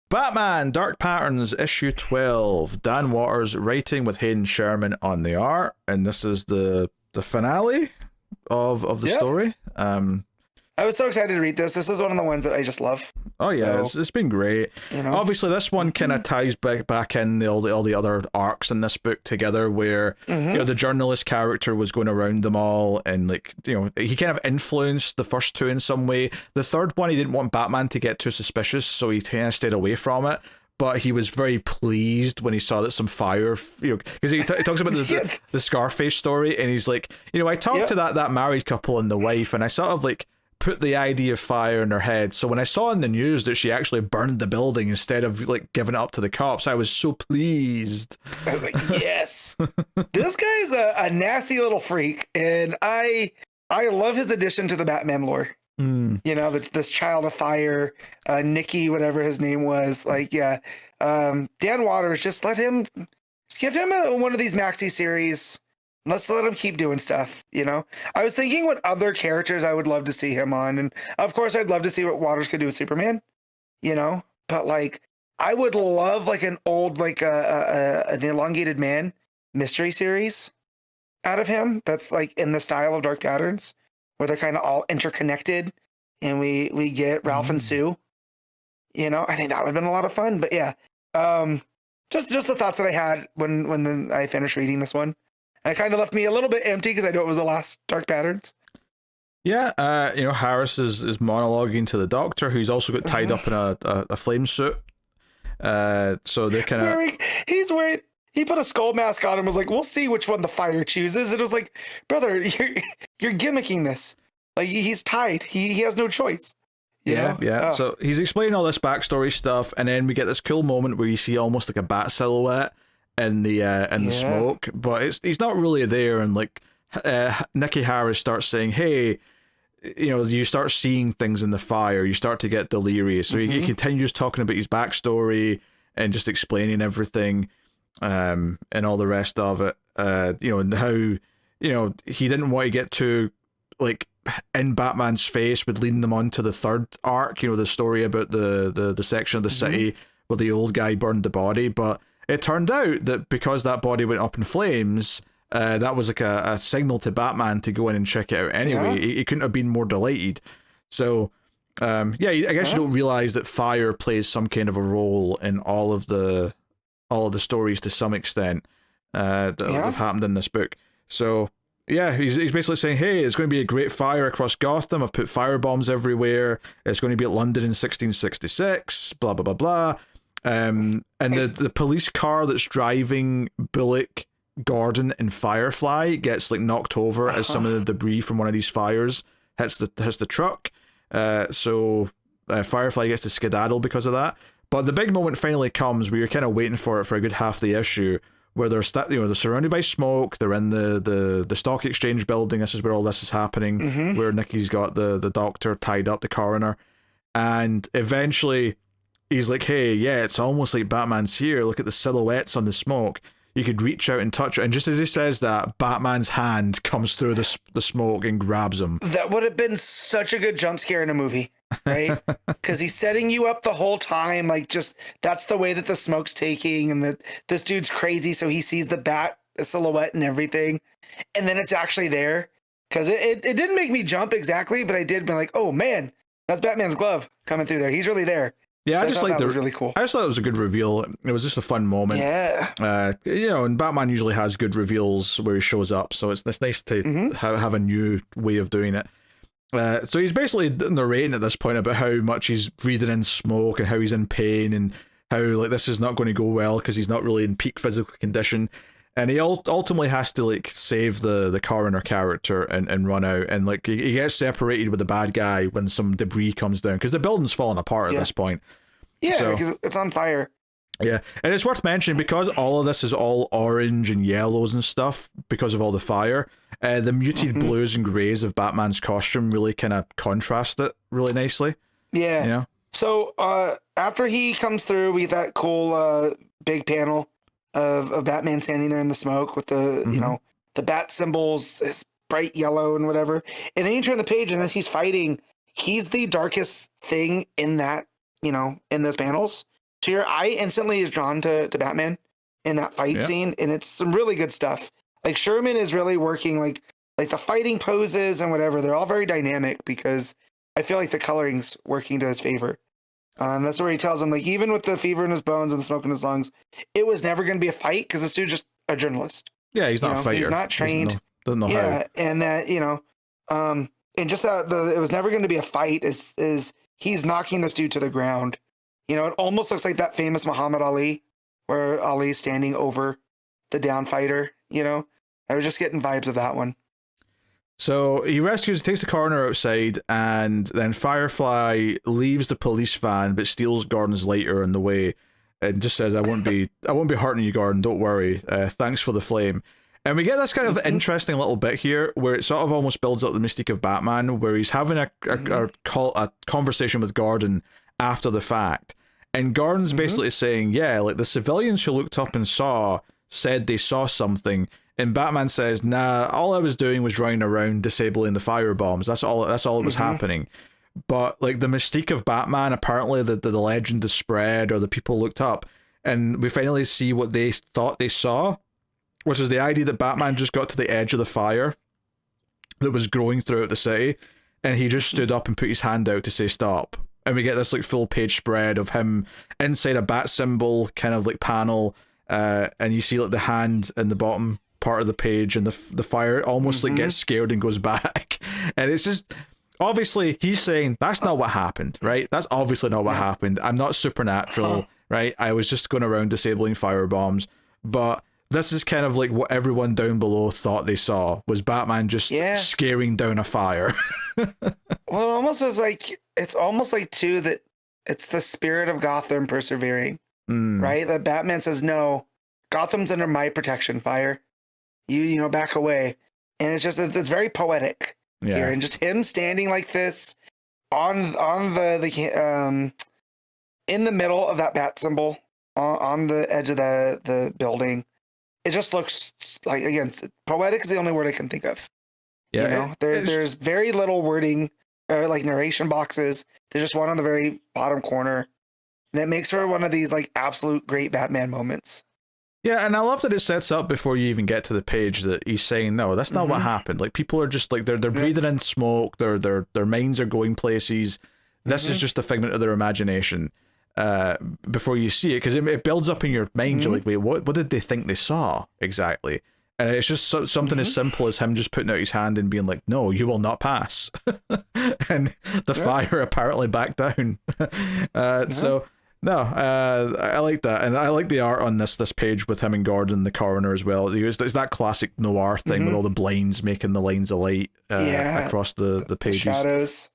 Batman Dark Patterns issue 12. Dan Waters writing with Hayden Sherman on the art, and this is the finale of the Yep. story. I was so excited to read this. This is one of the ones that I just love. Oh yeah, So, it's been great. Obviously, this one kind of ties back in all the other arcs in this book together, where the journalist character was going around them all, and like he kind of influenced the first two in some way. The third one, he didn't want Batman to get too suspicious, so he kind of stayed away from it. But he was very pleased when he saw that some fire, because he talks about the Scarface story, and he's like, I talked to that married couple and the wife, and I sort of like put the idea of fire in her head. So when I saw in the news that she actually burned the building instead of like giving it up to the cops, I was so pleased. I was like, yes, this guy's a nasty little freak, and I love his addition to the Batman lore. This child of fire, Nicky, whatever his name was. Like, yeah, Dan Waters, just give him one of these maxi series. Let's let him keep doing stuff, I was thinking what other characters I would love to see him on. And of course, I'd love to see what Waters could do with Superman, but like, I would love like an old, like an elongated man mystery series out of him. That's like in the style of Dark Patterns, where they're kind of all interconnected and we get Ralph and Sue, I think that would have been a lot of fun. But yeah, just the thoughts that I had when I finished reading this one. It kind of left me a little bit empty because I know it was the last Dark Patterns. Yeah, Harris is monologuing to the Doctor, who's also got tied up in a flame suit. So they kind of he put a skull mask on and was like, "We'll see which one the fire chooses." And it was like, "Brother, you're gimmicking this. Like he's tied. He has no choice." Yeah. Oh. So he's explaining all this backstory stuff, and then we get this cool moment where you see almost like a bat silhouette in the smoke, but he's not really there, and like Nicky Harris starts saying, "Hey, you start seeing things in the fire, you start to get delirious." So he continues talking about his backstory and just explaining everything, and all the rest of it. And how he didn't want to get too like in Batman's face with leading them on to the third arc. The story about the section of the city where the old guy burned the body, but it turned out that because that body went up in flames, that was like a signal to Batman to go in and check it out anyway. He couldn't have been more delighted. So, I guess you don't realize that fire plays some kind of a role in all of the stories to some extent that have happened in this book. So, yeah, he's basically saying, hey, it's going to be a great fire across Gotham. I've put fire bombs everywhere. It's going to be at London in 1666, blah, blah, blah, blah. And the police car that's driving Bullock, Gordon, and Firefly gets like knocked over as some of the debris from one of these fires hits the truck. So Firefly gets to skedaddle because of that. But the big moment finally comes where you're kind of waiting for it for a good half the issue, where they're they're surrounded by smoke. They're in the stock exchange building. This is where all this is happening. Where Nicky's got the Doctor tied up, the coroner, and eventually he's like, hey, yeah, it's almost like Batman's here. Look at the silhouettes on the smoke. You could reach out and touch it. And just as he says that, Batman's hand comes through the smoke and grabs him. That would have been such a good jump scare in a movie, right? Because he's setting you up the whole time. Like, just that's the way that the smoke's taking, and that this dude's crazy, so he sees the silhouette and everything. And then it's actually there. Because it didn't make me jump exactly, but I did be like, oh man, that's Batman's glove coming through there. He's really there. Yeah, so I just like that was really cool. I just thought it was a good reveal. It was just a fun moment. Yeah. And Batman usually has good reveals where he shows up, so it's nice to have a new way of doing it. So he's basically narrating at this point about how much he's breathing in smoke and how he's in pain and how like this is not going to go well because he's not really in peak physical condition. And he ultimately has to like save the coroner character and run out, and like he gets separated with the bad guy when some debris comes down because the building's falling apart at this point. Yeah, because it's on fire. Yeah, and it's worth mentioning because all of this is all orange and yellows and stuff because of all the fire. The muted blues and grays of Batman's costume really kind of contrast it really nicely. Yeah. So after he comes through, we get that cool big panel of Batman standing there in the smoke with the the bat symbols, it's bright yellow and whatever. And then you turn the page, and as he's fighting, he's the darkest thing in that in those panels. I instantly is drawn to Batman in that fight scene, and it's some really good stuff. Like Sherman is really working like the fighting poses and whatever. They're all very dynamic because I feel like the coloring's working to his favor. And that's where he tells him, like, even with the fever in his bones and the smoke in his lungs, it was never going to be a fight because this dude's just a journalist. Yeah, he's not a fighter. He's not trained. Doesn't know how. And that, and just that it was never going to be a fight is he's knocking this dude to the ground. It almost looks like that famous Muhammad Ali, where Ali's standing over the down fighter. I was just getting vibes of that one. So he takes the coroner outside, and then Firefly leaves the police van, but steals Gordon's lighter on the way, and just says, "I won't be hurting you, Gordon. Don't worry. Thanks for the flame." And we get this kind of interesting little bit here, where it sort of almost builds up the mystique of Batman, where he's having a conversation with Gordon after the fact, and Gordon's basically saying, "Yeah, like the civilians who looked up and said they saw something." And Batman says, "Nah, all I was doing was running around disabling the fire bombs. That's all that was happening." But like the mystique of Batman, apparently the legend is spread, or the people looked up, and we finally see what they thought they saw, which is the idea that Batman just got to the edge of the fire that was growing throughout the city, and he just stood up and put his hand out to say stop. And we get this like full page spread of him inside a bat symbol kind of like panel, and you see like the hand in the bottom part of the page, and the fire almost like gets scared and goes back. And it's just, obviously he's saying that's not what happened, right? That's obviously not what happened. I'm not supernatural, right? I was just going around disabling fire bombs. But this is kind of like what everyone down below thought they saw, was Batman just scaring down a fire. Well, it's almost like too that it's the spirit of Gotham persevering, right? That Batman says, no, Gotham's under my protection, fire. You back away. And it's just, it's very poetic here. And just him standing like this on the in the middle of that bat symbol on the edge of the building. It just looks like, again, poetic is the only word I can think of. Yeah. There's very little wording, like narration boxes. There's just one on the very bottom corner. And it makes for one of these like absolute great Batman moments. Yeah, and I love that it sets up before you even get to the page that he's saying, no, that's not what happened. Like, people are just like, they're breathing in smoke, their minds are going places. This is just a figment of their imagination. Before you see it, because it builds up in your mind. You're like, wait, what did they think they saw exactly? And it's just something as simple as him just putting out his hand and being like, no, you will not pass. And the fire apparently backed down. So no, I like that, and I like the art on this page with him and Gordon, the coroner, as well. It's that classic noir thing with all the blinds making the lines of light across the pages. The shadows.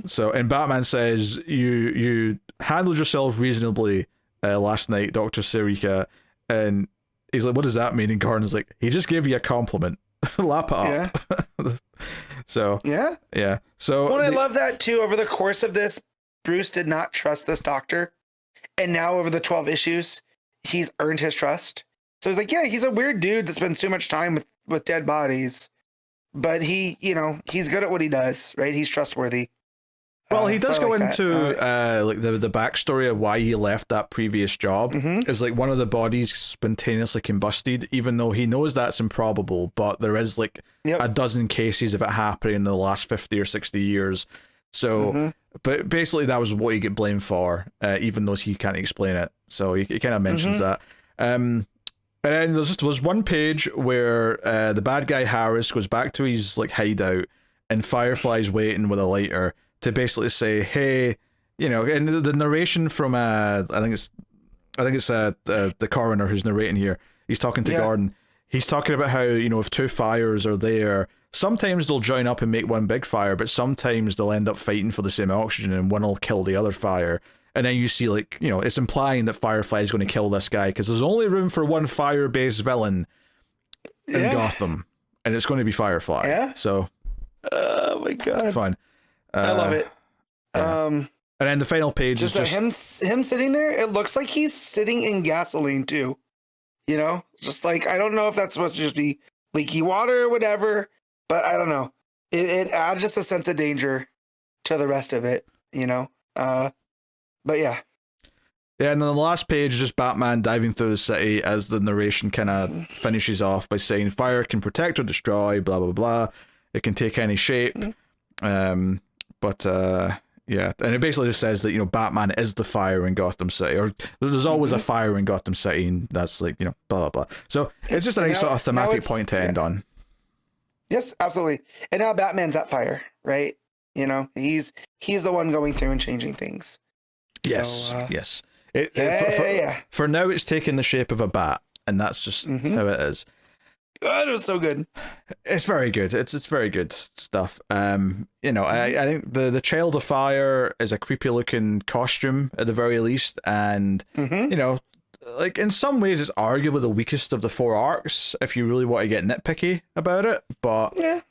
So, and Batman says, you handled yourself reasonably last night, Dr. Sirika. And he's like, what does that mean? And Gordon's like, he just gave you a compliment. Lap it up. So yeah. So I love that too. Over the course of this, Bruce did not trust this doctor, and now over the 12 issues, he's earned his trust. So he's like, yeah, he's a weird dude that spends too much time with dead bodies, but he's good at what he does, right? He's trustworthy. Well, he does go into like the backstory of why he left that previous job. Is like one of the bodies spontaneously combusted, even though he knows that's improbable, but there is like a dozen cases of it happening in the last 50 or 60 years. So, but basically that was what he get blamed for, even though he can't explain it. So he kind of mentions that. And then there's one page where the bad guy Harris goes back to his like hideout, and Firefly's waiting with a lighter to basically say, hey, and the narration from I think it's the coroner who's narrating here. He's talking to Gordon. He's talking about how, if two fires are there, sometimes they'll join up and make one big fire, but sometimes they'll end up fighting for the same oxygen, and one will kill the other fire. And then you see, like, it's implying that Firefly is going to kill this guy because there's only room for one fire-based villain in Gotham, and it's going to be Firefly. Yeah. So, oh my god, fun. I love it. And then the final page is just him sitting there. It looks like he's sitting in gasoline too. Just like, I don't know if that's supposed to just be leaky water or whatever, but I don't know. It adds just a sense of danger to the rest of it, But yeah. Yeah, and then the last page is just Batman diving through the city as the narration kind of finishes off by saying, fire can protect or destroy, blah, blah, blah. It can take any shape. But yeah, and it basically just says that, you know, Batman is the fire in Gotham City, or there's always a fire in Gotham City, and that's like, you know, blah, blah, blah. So it's just a nice sort of thematic point to end on. Yes, absolutely. And now Batman's that fire, right? You know, he's the one going through and changing things. Yes, yes. For now, it's taken the shape of a bat, and that's just how it is. That was so good. It's very good. It's very good stuff. You know, I think the Child of Fire is a creepy looking costume at the very least, and you know, like in some ways, it's arguably the weakest of the 4 arcs if you really want to get nitpicky about it. But yeah,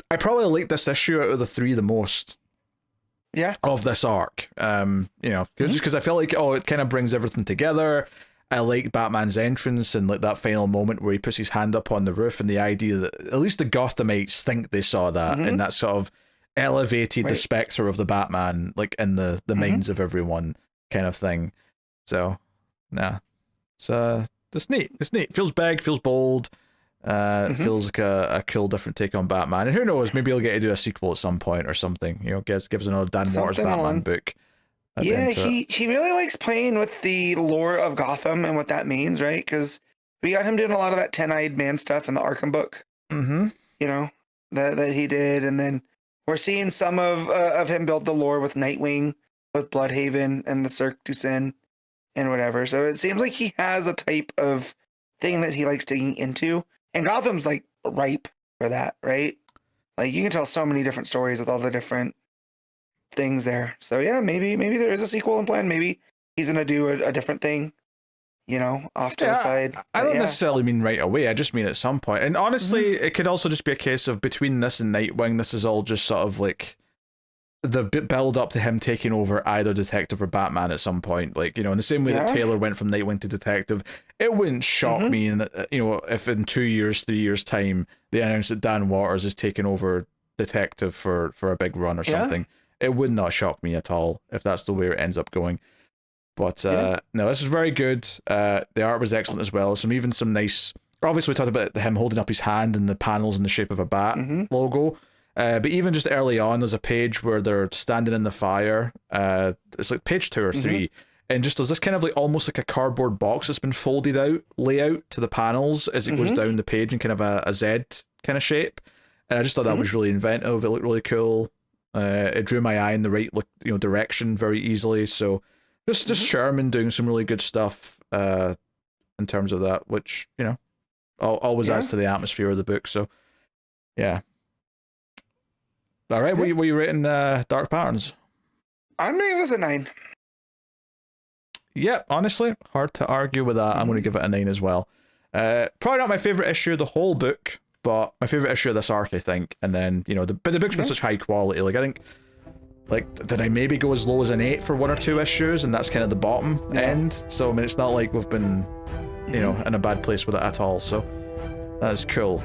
I probably like this issue out of the 3 the most. Yeah. Of this arc, you know, just because I feel like it kind of brings everything together. I like Batman's entrance and like that final moment where he puts his hand up on the roof, and the idea that at least the Gothamites think they saw that, and that sort of elevated the specter of the Batman like in the minds of everyone, kind of thing. So, nah, it's neat. It's neat. Feels big. Feels bold. It feels like a cool, different take on Batman. And who knows, maybe he'll get to do a sequel at some point or something. You know, gives us another Dan Waters Batman book. Yeah, he really likes playing with the lore of Gotham and what that means, right? Because we got him doing a lot of that 10-eyed man stuff in the Arkham book. You know, that he did. And then we're seeing some of him build the lore with Nightwing, with Bloodhaven and the Cirque du Soleil and whatever. So it seems like he has a type of thing that he likes digging into. And Gotham's like ripe for that, right? Like you can tell so many different stories with all the different things there. So yeah, maybe there is a sequel in plan. Maybe he's gonna do a different thing, you know, off to the side. I don't necessarily mean right away. I just mean at some point. And honestly, it could also just be a case of between this and Nightwing, this is all just sort of like the build up to him taking over either Detective or Batman at some point. Like, you know, in the same way that Taylor went from Nightwing to Detective, it wouldn't shock me, you know, if in 2 years, 3 years time, they announced that Dan Waters is taking over Detective for a big run or something. It would not shock me at all if that's the way it ends up going. But no, this is very good. The art was excellent as well. Even some nice. Obviously, we talked about him holding up his hand and the panels in the shape of a bat logo. But even just early on, there's a page where they're standing in the fire. It's like page 2 or 3, and just there's this kind of like almost like a cardboard box that's been folded out layout to the panels as it goes down the page in kind of a Z kind of shape. And I just thought that was really inventive. It looked really cool. It drew my eye in the right direction very easily. So just Sherman doing some really good stuff in terms of that, which, you know, always adds to the atmosphere of the book. So yeah. All right, what are you rating Dark Patterns? I'm gonna give this a 9. Yeah, honestly, hard to argue with that. I'm going to give it a 9 as well. Probably not my favorite issue of the whole book, but my favorite issue of this arc, I think. And then, you know, the book's been such high quality. Like, I think, like, did I maybe go as low as an 8 for 1 or 2 issues, and that's kind of the bottom end. So I mean, it's not like we've been, you know, in a bad place with it at all. So that is cool.